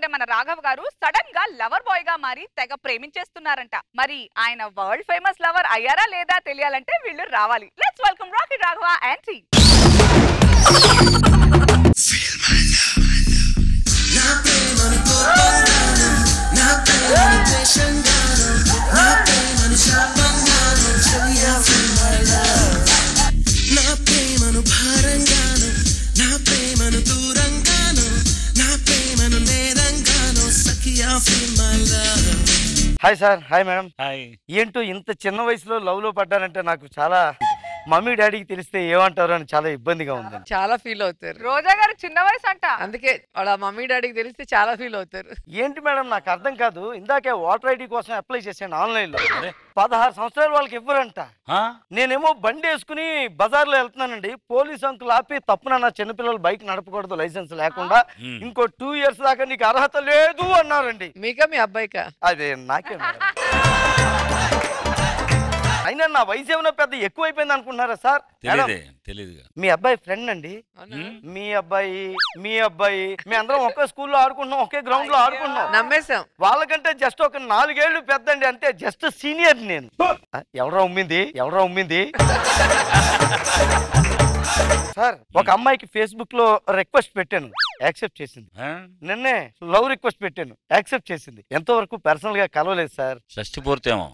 వెళ్ళే మన రాఘవ్ గారు సడన్ గా లవర్ బాయ్ గా మారి తెగ ప్రేమించేస్తున్నారంట. మరి ఆయన వరల్డ్ ఫేమస్ లవర్ అయ్యారా లేదా తెలియాలంటే వీళ్ళు రావాలి. Let's welcome Rocky Raghava and team. Hi sir. Hi madam. Hi. ఏంటో ఇంత చిన్న వయసులో లవ్ లో పడ్డానంటే నాకు చాలా మమ్మీ డాడీకి తెలిస్తే ఏమంటారు అని చాలా ఇబ్బందిగా ఉంది. చాలా ఫీల్ అవుతారు. రోజా గారు చిన్న వయసు అంట, అందుకే వాళ్ళ మమ్మీ డాడీకి తెలిస్తే చాలా ఫీల్ అవుతారు. ఏంటి మేడం నాకు అర్థం కాదు. ఇందాకే వాటర్ ఐడి కోసం అప్లై చేశాను ఆన్లైన్ లో. 16 సంవత్సరాలు వాళ్ళకి ఇవ్వరంట. నేనేమో బండి వేసుకుని బజార్ లో వెళ్తున్నానండి. పోలీస్ అంకుల్ ఆపి తప్పున చిన్నపిల్లలు బైక్ నడపకూడదు లైసెన్స్ లేకుండా, ఇంకో 2 years దాకా నీకు అర్హత లేదు అన్నారండి. మీకా మీ అబ్బాయికా? అదే నాకే. అయినా నా వయసు ఏమైనా పెద్ద ఎక్కువైపోయింది అనుకుంటున్నారా సార్? తెలీదు. మీ అబ్బాయి ఫ్రెండ్ అండి. మీ అబ్బాయి మీ అందరం ఒకే స్కూల్లో ఆడుకుంటున్నాం, ఒకే గ్రౌండ్ లో ఆడుకుంటున్నాం. నమ్మేశాం. వాళ్ళకంటే జస్ట్ ఒక 4 ఏళ్ళు పెద్దండి, అంతే. జస్ట్ సీనియర్ నేను. ఎవరా ఉమ్మింది సార్? ఒక అమ్మాయికి ఫేస్బుక్ లో రిక్వెస్ట్ పెట్టాను, యాక్సెప్ట్ చేసింది. నిన్నే లవ్ రిక్వెస్ట్ పెట్టాను, యాక్సెప్ట్ చేసింది. ఎంతవరకు పర్సనల్ గా కలవలేదు సార్. షష్టి పూర్తేమో.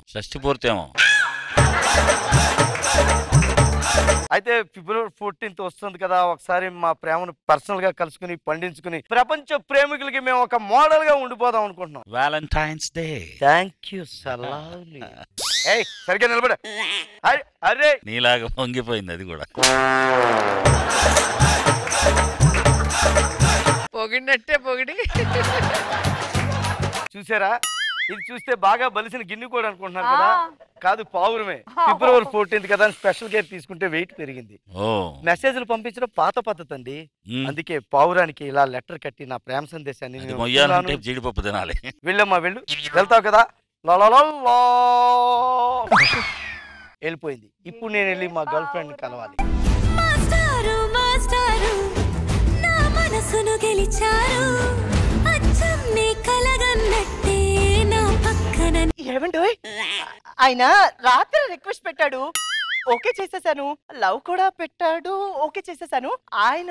అయితే February 14th వస్తుంది కదా, ఒకసారి మా ప్రేమను పర్సనల్ గా కలుసుకుని పండించుకుని ప్రపంచ ప్రేమికులకి మేము ఒక మోడల్ గా ఉండిపోదాం అనుకుంటున్నాం. Valentine's Day. థ్యాంక్ యూ సలాలి. ఏయ్ సరిగ్గా నిలబడ. అరే నీలాగా పొంగిపోయింది అది కూడా. పొగిడినట్టే పొగిడి. చూసారా? ఇది చూస్తే బాగా బలిసిన గిన్నె కూడా అనుకుంటున్నారు కదా, కాదు పావురమే. February 14th కదా స్పెషల్ కేర్ తీసుకుంటే వెయిట్ పెరిగింది. మెసేజ్లు పంపించడం పాత పద్ధతి అండి. అందుకే పావురానికి ఇలా లెటర్ కట్టి నా ప్రేమ సందేశాన్ని జీడిపప్పు తినాలి. వెళ్ళమ్మా వెళ్తావు కదా. వెళ్ళిపోయింది. ఇప్పుడు నేను వెళ్ళి మా గర్ల్ ఫ్రెండ్ కలవాలి. ఏమండి ఆయన రాత్రి రిక్వెస్ట్ పెట్టాడు, ఓకే చేసేసాను. లవ్ కూడా పెట్టాడు, ఓకే చేసేసాను. ఆయన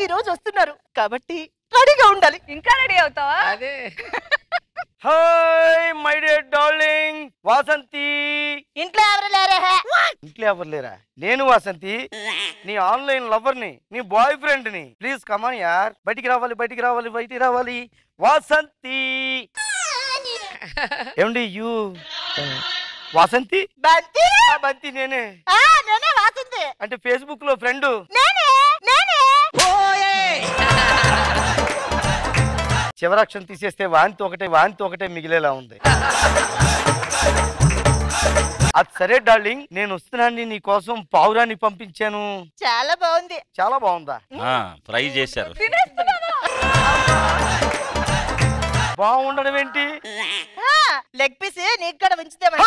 ఈ రోజు వస్తున్నారు కాబట్టి రెడీగా ఉండాలి. ఇంకా రెడీ అవుతావా? అదే. Hi my dear darling Vasanthi. ఇంట్లో ఎవరు లేరా? ఇంట్లో ఎవరు లేరా? నేను వాసంతి, నీ ఆన్లైన్ లవర్ ని, నీ బాయ్ ఫ్రెండ్ ని. ప్లీజ్ కమాన్ యార్, బయటికి రావాలి. వాసంతి ఏమండి? యూ వాసంతి? బంతి నేనే. వాసంతి అంటే ఫేస్బుక్ లో ఫ్రెండ్. చివరాక్షం తీసేస్తే వాంతి ఒకటే మిగిలేలా ఉంది. అది సరే డార్లింగ్, నేను వస్తున్నాను. నీ కోసం పావురాన్ని పంపించాను. చాలా బాగుంది. చాలా బాగుందా? ఫ్రై చేశారు. బాగుండడం ఏంటి? లెగ్ పీస్ నీకు కూడా ఉంచుతామని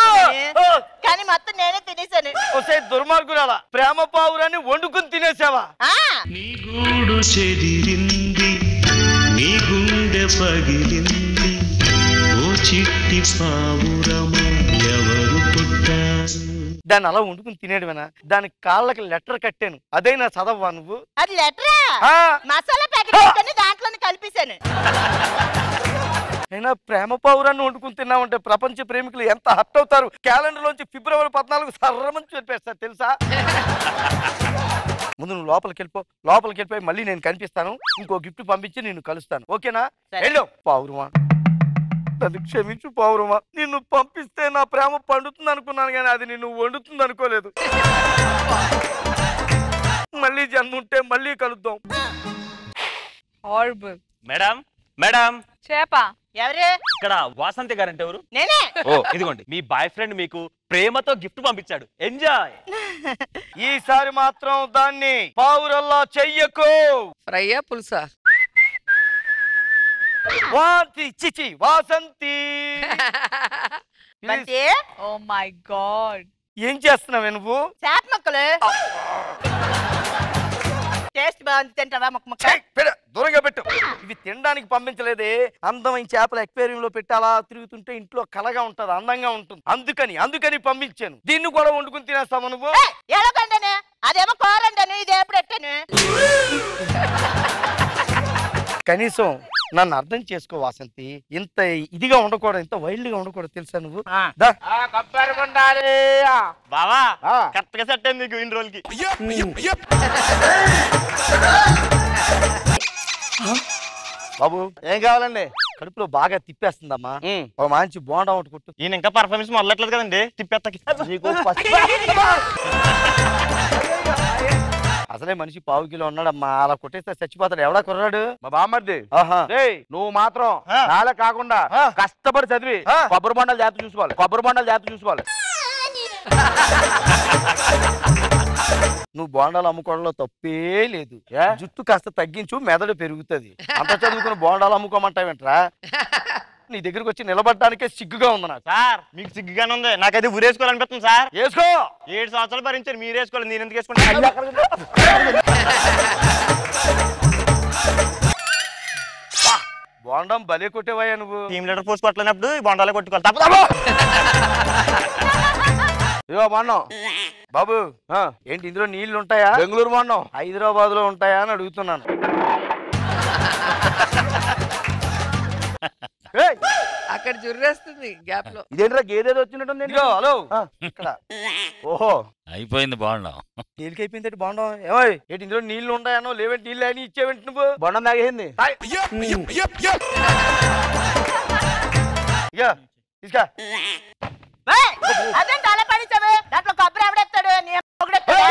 కానీ మొత్తం నేనే తినేసాను. ఒసే దుర్మార్గురాలా, ప్రేమ పావురాన్ని వండుకుని తినేసావా? నీ గూడు చెదిరింది, నీ గుండె పగిలింది, ఓ చిట్టి పావురమా ఎవరు పుట్టారు? దాన్ని అలా వండుకుని తినేయడమేనా? దానికి కాళ్ళకి లెటర్ కట్టాను, అదైనా చదవవా నువ్వు? అది లెటరా? మసాలా ప్యాకెట్ దాంట్లోనే కలిపేశాను. అయినా ప్రేమ పావురాన్ని వండుకుని తిన్నామంటే ప్రపంచ ప్రేమికులు ఎంత హర్ట్ అవుతారు. క్యాలెండర్ లోంచి February 14 సర్రమని చెప్పేస్తారు తెలుసా? ముందు నువ్వు లోపలికి వెళ్ళిపోయి మళ్ళీ నేను కనిపిస్తాను. ఇంకో గిఫ్ట్ పంపించి నిన్ను కలుస్తాను, ఓకేనా? వెళ్ళు పావురమా. నన్ను క్షమించు పావురమా. నిన్ను పంపిస్తే నా ప్రేమ పండుతుంది అనుకున్నాను, కానీ అది నిన్ను వండుతుంది అనుకోలేదు. మళ్ళీ జన్మ ఉంటే మళ్ళీ కలుద్దాం. హార్బుల్. మేడం చేపా ఎవరు? ఇక్కడ వాసంతి గారంటే ఎవరు? నేనే. ఓ ఇదిగోండి, మీ బాయ్ ఫ్రెండ్ మీకు ప్రేమతో గిఫ్ట్ పంపించాడు. ఎంజాయ్. ఈసారి మాత్రం దాన్ని పావురల్లా చెయ్యకు. ఫ్రైయా పులుసా? చిచి వాసంతి. ఓ మై గాడ్, ఏం చేస్తున్నావే నువ్వు? చేప ముక్కలు. టేస్ట్ బాగుంది, తింటావా ముక్క ముక్క? ఛీ, పెట్టు, దూరంగా పెట్టు. ఇవి తినడానికి పంపించలేదే, అందమైన చేపల అక్వేరియం లో పెట్టి అలా తిరుగుతుంటే ఇంట్లో కలగా ఉంటది, అందంగా ఉంటుంది, అందుకని పంపించాను. దీన్ని కూడా వండుకుని తినేస్తావు నువ్వు? ఎలాగండనే? అదేమో కూరండను, ఇది ఎప్పుడు ఎట్టాను? కనీసం నన్ను అర్థం చేసుకో వాసంతి. ఇంత ఇదిగా ఉండకూడదు, ఇంత వైల్డ్ గా ఉండకూడదు, తెలుసా నువ్వు? దా. బావా కరెక్ట్ గా సెట్ అయింది నీకు ఇన్ని రోజులకి. బాబు ఏం కావాలండి? కడుపులో బాగా తిప్పేస్తుందమ్మా, ఒక మంచి బోండా ఒకటి కొట్టు. ఈయన ఇంకా పర్ఫార్మెన్స్ మొదలట్లేదు కదండి, తిప్పేత్తకి. అసలే మనిషి పావు కిలో ఉన్నాడమ్మా, అలా కొట్టేస్తే చచ్చిపోతాడు. ఎవడా కుర్రాడు? మా బామ్మర్ది. ఆహా. రేయ్ నువ్వు మాత్రం నాలే కాకుండా కష్టపడి చదివి కొబ్బరి బొండాలు జాగ్రత్త చూసుకోవాలి. నువ్వు బోండాలు అమ్ముకోవడంలో తప్పే లేదు. జుట్టు కాస్త తగ్గించు, మెదడు పెరుగుతుంది. అంత చదువుకుని బోండాలు అమ్ముకోమంటావేంట్రా? నీ దగ్గరికి వచ్చి నిలబడడానికే సిగ్గుగా ఉంది నాకు. సార్ మీకు సిగ్గుగానే ఉంది, నాకైతే ఊరేసుకోవాలనిపిస్తుంది సార్. వేసుకో. 7 సంవత్సరాలు భరించారు, మీరు వేసుకోవాలి, నేను ఎందుకు వేసుకుంటాను? బోండం భలే కొట్టేవయ్యా నువ్వు. టీమ్ లీడర్ పోస్ట్ కొట్టలేనప్పుడు ఈ బొండాలే కొట్టుకోవాలి తప్పదు. ఇగో మొన్నం బాబు ఏంటి ఇందులో నీళ్లు ఉంటాయా? బెంగళూరు మొన్నం హైదరాబాద్ లో ఉంటాయా అని అడుగుతున్నాను. అక్కడ జుర్రేస్తుంది గ్యాప్ లో. ఇదేంట్రా గేదేదో వచ్చినట్టుంది. ఇదిగో, హలో ఇక్కడ. ఓహో అయిపోయింది బాగున్నాం. తేలికైపోయింది బాగుండం. ఏమోయ్ ఏంటి ఇందులో నీళ్లు ఉంటాయానో లేవేంటి, నీళ్ళు అని ఇచ్చేవేంటి నువ్వు? బొండం తాగేసింది. ఇక తీసుకా. అదేంటి అలా పడిచావు? దాంట్లో కొబ్బరి ఎవడెత్తాడు? నీ ఒకడెత్తాడా?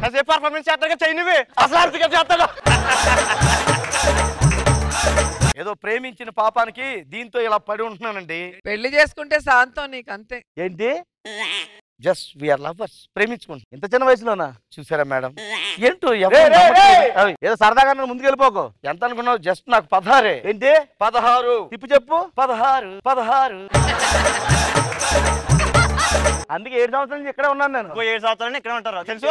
కాసేపు పర్ఫార్మెన్స్ చేస్తాను చెయ్యి నువ్వే, అసలు అర్థం చేస్తాను. ఏదో ప్రేమించిన పాపానికి దీంతో ఇలా పడి ఉంటున్నానండి. పెళ్లి చేసుకుంటే శాంతం నీకు అంతే. ఏంటి? జస్ట్ వీఆర్ లవర్స్, ప్రేమించుకుంటాం. ఇంత చిన్న వయసులోనా? చూసారా మేడం? ఏంటో ఏదో సరదాగా ముందుకు వెళ్ళిపోకు. ఎంత అనుకున్నావు? జస్ట్ నాకు 16. ఏంటి? 16. తిప్పి చెప్పు. 16. అందుకే 7 సంవత్సరాల నుంచి ఇక్కడే ఉన్నాను నేను. 7 సంవత్సరాలు ఇక్కడే ఉంటారు తెలుసు.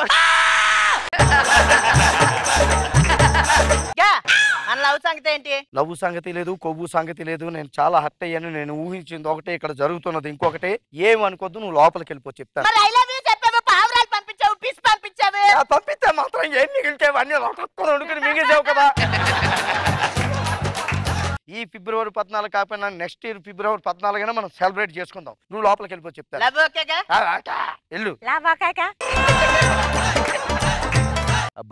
మన లవ్ సంగతి ఏంటి? లవ్ సంగతి లేదు, కొవ్వు సంగతి లేదు. నేను చాలా హర్ట్ అయ్యాను. నేను ఊహించింది ఒకటే, ఇక్కడ జరుగుతున్నది ఇంకొకటి. ఏమనుకోద్దు, నువ్వు లోపలికి వెళ్ళిపో, చెప్తాను. మరి ఐ లవ్ యూ చెప్పావు, పావురాలు పంపించావు, పీస్ పంపించావు. పంపిస్తే మాత్రం ఏం మిగిలితేవి అన్ని వండుకుని మిగిలిచావు కదా. ఈ ఫిబ్రవరి 14 కాకపోయినా నెక్స్ట్ ఇయర్ ఫిబ్రవరి 14 మనం సెలబ్రేట్ చేసుకుందాం. నువ్వు లోపలికి వెళ్ళిపో, చెప్తాను. లవ్ ఓకేగా? వెళ్ళు. లవ్ ఓకేగా?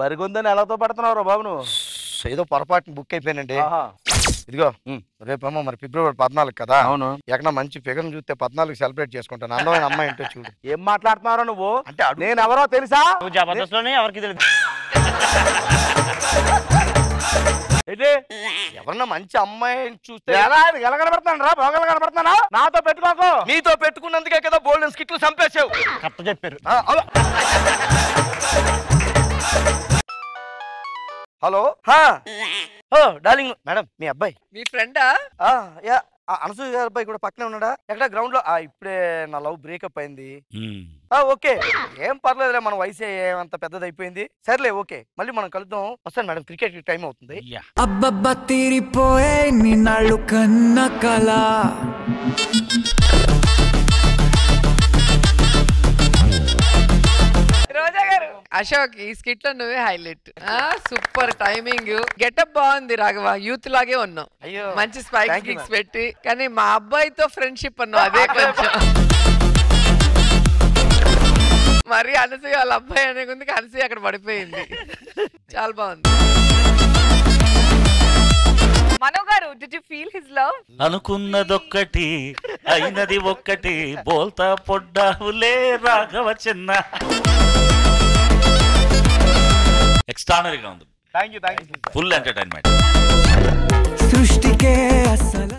బరిగొందని ఎలాతో పడుతున్నావు బాబు నువ్వు? ఏదో పొరపాటుని బుక్ అయిపోయానండి. ఇదిగో రేపేమో మరి ఫిబ్రవరి 14 కదా. అవును. ఎక్కడ మంచి ఫిగర్ చూస్తే 14 సెలబ్రేట్ చేసుకుంటాను. అందమైన అమ్మాయి ఏంటో చూడు. ఏం మాట్లాడుతున్నారో నువ్వు? అంటే నేను ఎవరో తెలుసా? నువ్వు జబర్దస్త్ లోనే ఎవరికి తెలియదు. ఎవరన్నా మంచి అమ్మాయిని చూస్తే ఎలా కనబడుతున్నాను రా? బాగా కనబడుతున్నానా? నాతో పెట్టుకోకు. నీతో పెట్టుకున్నందుకే కదా బోల్డెన్ స్కిట్లు చంపేశావు. కరెక్ట్ చెప్పారు. హలో డార్లింగ్ మేడం, మీ అబ్బాయి మీ ఫ్రెండా? అనసూయ గారి అబ్బాయి కూడా పక్కనే ఉన్నాడా? ఎక్కడ గ్రౌండ్ లో? ఇప్పుడే నా లవ్ బ్రేకప్ అయింది. ఉమ్. ఓకే, ఏం పర్లేదులే, మన వయసు ఏమంత పెద్దదైపోయింది. సర్లే ఓకే, మళ్ళీ మనం కలుద్దాం. వస్తాను మేడం, క్రికెట్ టైం అవుతుంది. యా. అబ్బబ్బా తీరిపోయే నిన్నాళ్ళు కన్న కళ. రోజా గారు, అశోక్ ఈ స్కిట్ లో నువ్వే హైలైట్. సూపర్ టైమింగ్, గెటప్ బాగుంది రాఘవ, యూత్ లాగే ఉన్నావు. అయ్యో, మంచి స్పైక్ Thank you, కిక్స్ పెట్టి. కానీ మా అబ్బాయితో ఫ్రెండ్షిప్ అన్నావు, అదే కొంచెం మరి. అనసూయ వాళ్ళ అబ్బాయి అనే కొందుకు అనసూయ అక్కడ పడిపోయింది. చాలా బాగుంది. మనో గారు, did you feel his love? అనుకున్నదొక్కటి అయినది ఒక్కటి, బోల్తా పొడ్డావులే రాఘవ చిన్న. ఎక్స్ట్రానరీగా ఉంది. Thank you. Full entertainment. సృష్టికే అసలు